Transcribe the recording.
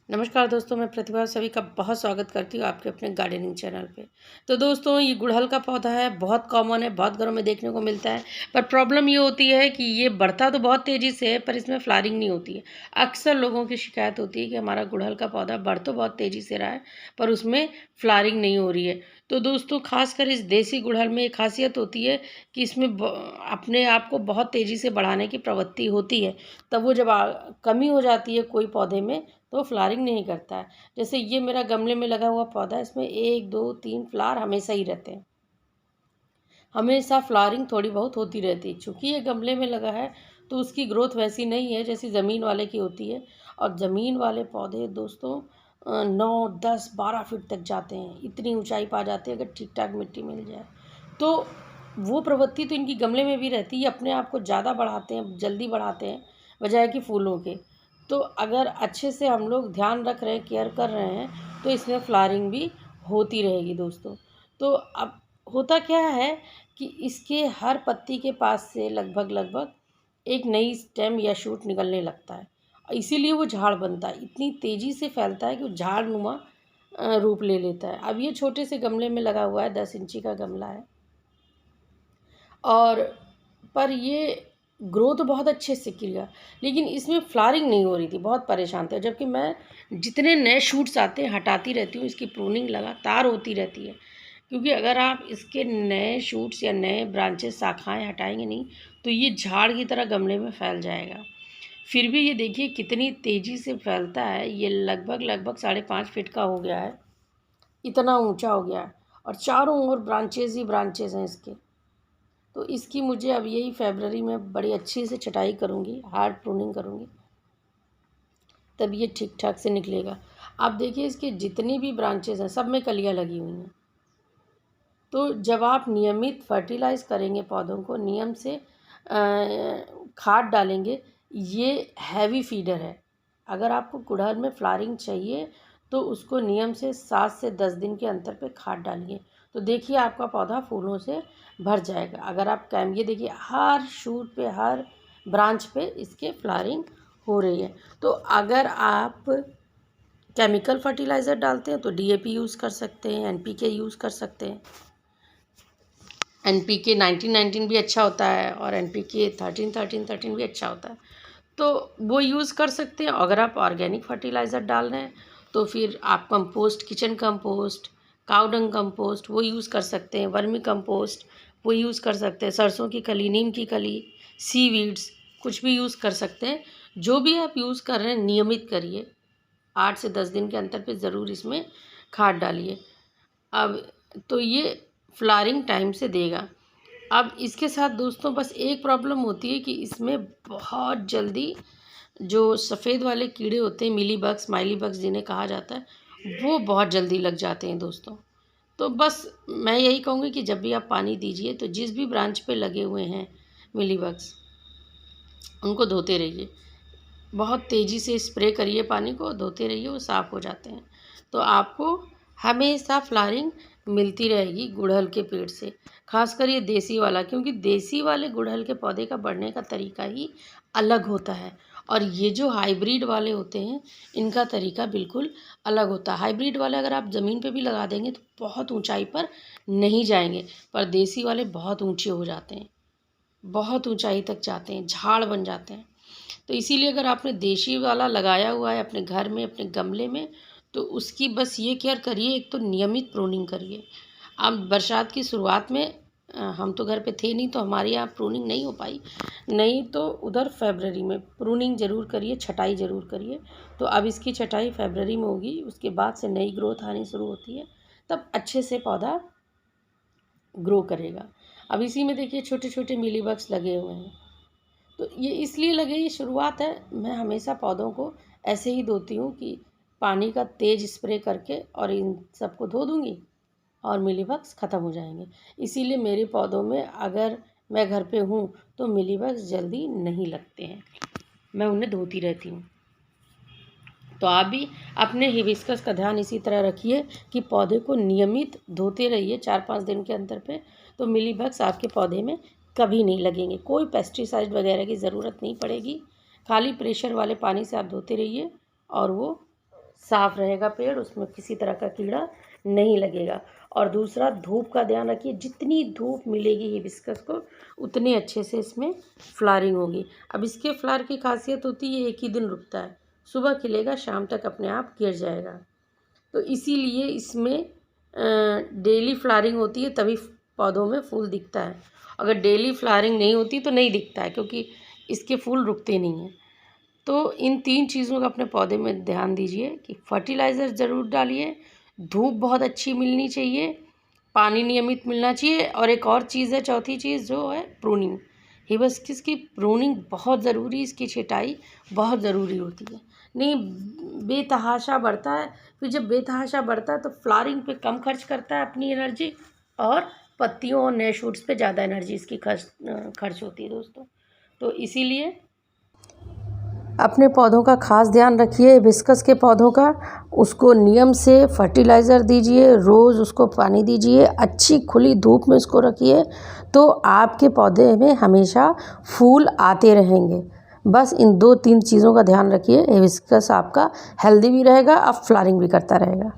नमस्कार दोस्तों, मैं प्रतिभा सभी का बहुत स्वागत करती हूँ आपके अपने गार्डनिंग चैनल पे। तो दोस्तों, ये गुड़हल का पौधा है, बहुत कॉमन है, बहुत घरों में देखने को मिलता है। पर प्रॉब्लम ये होती है कि ये बढ़ता तो बहुत तेज़ी से है, पर इसमें फ्लावरिंग नहीं होती है। अक्सर लोगों की शिकायत होती है कि हमारा गुड़हल का पौधा बढ़ तो बहुत तेज़ी से रहा है, पर उसमें फ्लावरिंग नहीं हो रही है। तो दोस्तों, खासकर इस देसी गुड़हल में एक खासियत होती है कि इसमें अपने आप को बहुत तेज़ी से बढ़ाने की प्रवृत्ति होती है। तब वो जब कमी हो जाती है कोई पौधे में, तो फ्लावरिंग नहीं करता है। जैसे ये मेरा गमले में लगा हुआ पौधा है, इसमें 1, 2, 3 फ्लावर हमेशा ही रहते हैं। हमेशा फ्लावरिंग थोड़ी बहुत होती रहती है। चूँकि ये गमले में लगा है, तो उसकी ग्रोथ वैसी नहीं है जैसी ज़मीन वाले की होती है। और ज़मीन वाले पौधे दोस्तों 9, 10, 12 फीट तक जाते हैं। इतनी ऊँचाई पा जाते हैं अगर ठीक-ठाक मिट्टी मिल जाए। तो वो प्रवृत्ति तो इनकी गमले में भी रहती है, अपने आप को ज़्यादा बढ़ाते हैं, जल्दी बढ़ाते हैं, बजाय कि फूलों के। तो अगर अच्छे से हम लोग ध्यान रख रहे हैं, केयर कर रहे हैं, तो इसमें फ्लावरिंग भी होती रहेगी दोस्तों। तो अब होता क्या है कि इसके हर पत्ती के पास से लगभग एक नई स्टेम या शूट निकलने लगता है। इसीलिए वो झाड़ बनता है, इतनी तेज़ी से फैलता है कि वो झाड़नुमा रूप ले लेता है। अब ये छोटे से गमले में लगा हुआ है, 10 इंची का गमला है। और पर ये ग्रो तो बहुत अच्छे से किया, लेकिन इसमें फ्लावरिंग नहीं हो रही थी, बहुत परेशान थे। जबकि मैं जितने नए शूट्स आते हैं हटाती रहती हूँ, इसकी प्रूनिंग लगातार होती रहती है। क्योंकि अगर आप इसके नए शूट्स या नए ब्रांचेस शाखाएं हटाएंगे नहीं, तो ये झाड़ की तरह गमले में फैल जाएगा। फिर भी ये देखिए कितनी तेज़ी से फैलता है। ये लगभग 5.5 फीट का हो गया है, इतना ऊंचा हो गया है। और चारों ओर ब्रांचेज ही ब्रांचेज हैं इसके। तो इसकी मुझे अब यही फरवरी में बड़ी अच्छी से छटाई करूँगी, हार्ड प्रूनिंग करूँगी, तब ये ठीक ठाक से निकलेगा। आप देखिए इसके जितनी भी ब्रांचेस हैं, सब में कलियाँ लगी हुई हैं। तो जब आप नियमित फर्टिलाइज़ करेंगे पौधों को, नियम से खाद डालेंगे, ये हैवी फीडर है। अगर आपको गुड़हल में फ्लावरिंग चाहिए, तो उसको नियम से 7 से 10 दिन के अंतर पे खाद डालिए। तो देखिए आपका पौधा फूलों से भर जाएगा। अगर आप ये देखिए हर शूट पे, हर ब्रांच पे इसके फ्लावरिंग हो रही है। तो अगर आप केमिकल फर्टिलाइज़र डालते हैं तो डीएपी यूज़ कर सकते हैं, एनपीके यूज़ कर सकते हैं। एनपीके 19-19 भी अच्छा होता है और एनपीके 13-13-13 भी अच्छा होता है, तो वो यूज़ कर सकते हैं। अगर आप ऑर्गेनिक फर्टिलाइज़र डाल रहे हैं, तो फिर आप कंपोस्ट, किचन कंपोस्ट, काऊ डंग कंपोस्ट वो यूज़ कर सकते हैं। वर्मी कंपोस्ट वो यूज़ कर सकते हैं। सरसों की खली, नीम की खली, सीवीड्स कुछ भी यूज़ कर सकते हैं। जो भी आप यूज़ कर रहे हैं नियमित करिए। 8 से 10 दिन के अंतर पे ज़रूर इसमें खाद डालिए। अब तो ये फ्लावरिंग टाइम से देगा। अब इसके साथ दोस्तों बस एक प्रॉब्लम होती है कि इसमें बहुत जल्दी जो सफ़ेद वाले कीड़े होते हैं, मिली बग्स, स्माइली बग्स जिन्हें कहा जाता है, वो बहुत जल्दी लग जाते हैं दोस्तों। तो बस मैं यही कहूँगी कि जब भी आप पानी दीजिए, तो जिस भी ब्रांच पे लगे हुए हैं मिली बग्स, उनको धोते रहिए। बहुत तेज़ी से स्प्रे करिए पानी को, धोते रहिए, वो साफ़ हो जाते हैं। तो आपको हमेशा फ्लावरिंग मिलती रहेगी गुड़हल के पेड़ से। खासकर ये देसी वाला, क्योंकि देसी वाले गुड़हल के पौधे का बढ़ने का तरीका ही अलग होता है। और ये जो हाइब्रिड वाले होते हैं, इनका तरीका बिल्कुल अलग होता है। हाइब्रिड वाले अगर आप ज़मीन पे भी लगा देंगे तो बहुत ऊंचाई पर नहीं जाएंगे, पर देसी वाले बहुत ऊंचे हो जाते हैं, बहुत ऊंचाई तक जाते हैं, झाड़ बन जाते हैं। तो इसीलिए अगर आपने देशी वाला लगाया हुआ है अपने घर में, अपने गमले में, तो उसकी बस ये केयर करिए, एक तो नियमित प्रूनिंग करिए। अब बरसात की शुरुआत में हम तो घर पे थे नहीं, तो हमारे यहाँ प्रूनिंग नहीं हो पाई। नहीं तो उधर फरवरी में प्रूनिंग ज़रूर करिए, छटाई ज़रूर करिए। तो अब इसकी छटाई फरवरी में होगी, उसके बाद से नई ग्रोथ आनी शुरू होती है, तब अच्छे से पौधा ग्रो करेगा। अब इसी में देखिए छोटे छोटे मिलीबग्स लगे हुए हैं। तो ये इसलिए लगे, ये शुरुआत है। मैं हमेशा पौधों को ऐसे ही धोती हूँ कि पानी का तेज़ स्प्रे करके और इन सबको धो दूँगी और मिलीबग्स ख़त्म हो जाएंगे। इसीलिए मेरे पौधों में अगर मैं घर पे हूँ तो मिलीबग्स जल्दी नहीं लगते हैं, मैं उन्हें धोती रहती हूँ। तो आप भी अपने हिबिस्कस का ध्यान इसी तरह रखिए कि पौधे को नियमित धोते रहिए 4-5 दिन के अंतर पे, तो मिलीबग्स आपके पौधे में कभी नहीं लगेंगे। कोई पेस्टिसाइड वगैरह की ज़रूरत नहीं पड़ेगी, खाली प्रेशर वाले पानी से आप धोते रहिए और वो साफ़ रहेगा पेड़, उसमें किसी तरह का कीड़ा नहीं लगेगा। और दूसरा, धूप का ध्यान रखिए, जितनी धूप मिलेगी हिबिस्कस को उतने अच्छे से इसमें फ्लावरिंग होगी। अब इसके फ्लावर की खासियत होती है एक ही दिन रुकता है, सुबह खिलेगा शाम तक अपने आप गिर जाएगा। तो इसीलिए इसमें डेली फ्लावरिंग होती है, तभी पौधों में फूल दिखता है। अगर डेली फ्लावरिंग नहीं होती तो नहीं दिखता है, क्योंकि इसके फूल रुकते नहीं हैं। तो इन 3 चीज़ों का अपने पौधे में ध्यान दीजिए कि फर्टिलाइज़र ज़रूर डालिए, धूप बहुत अच्छी मिलनी चाहिए, पानी नियमित मिलना चाहिए, और एक और चीज़ है, चौथी चीज़ जो है प्रूनिंग। हिबिस्कस की प्रूनिंग बहुत ज़रूरी, इसकी छटाई बहुत ज़रूरी होती है। नहीं बेतहाशा बढ़ता है, फिर जब बेतहाशा बढ़ता है तो फ्लावरिंग पे कम खर्च करता है अपनी एनर्जी, और पत्तियों और नए शूट्स पे ज़्यादा एनर्जी इसकी खर्च होती है दोस्तों। तो इसीलिए अपने पौधों का खास ध्यान रखिए, हिबिस्कस के पौधों का। उसको नियम से फर्टिलाइज़र दीजिए, रोज़ उसको पानी दीजिए, अच्छी खुली धूप में उसको रखिए, तो आपके पौधे में हमेशा फूल आते रहेंगे। बस इन 2-3 चीज़ों का ध्यान रखिए, हिबिस्कस आपका हेल्दी भी रहेगा और फ्लावरिंग भी करता रहेगा।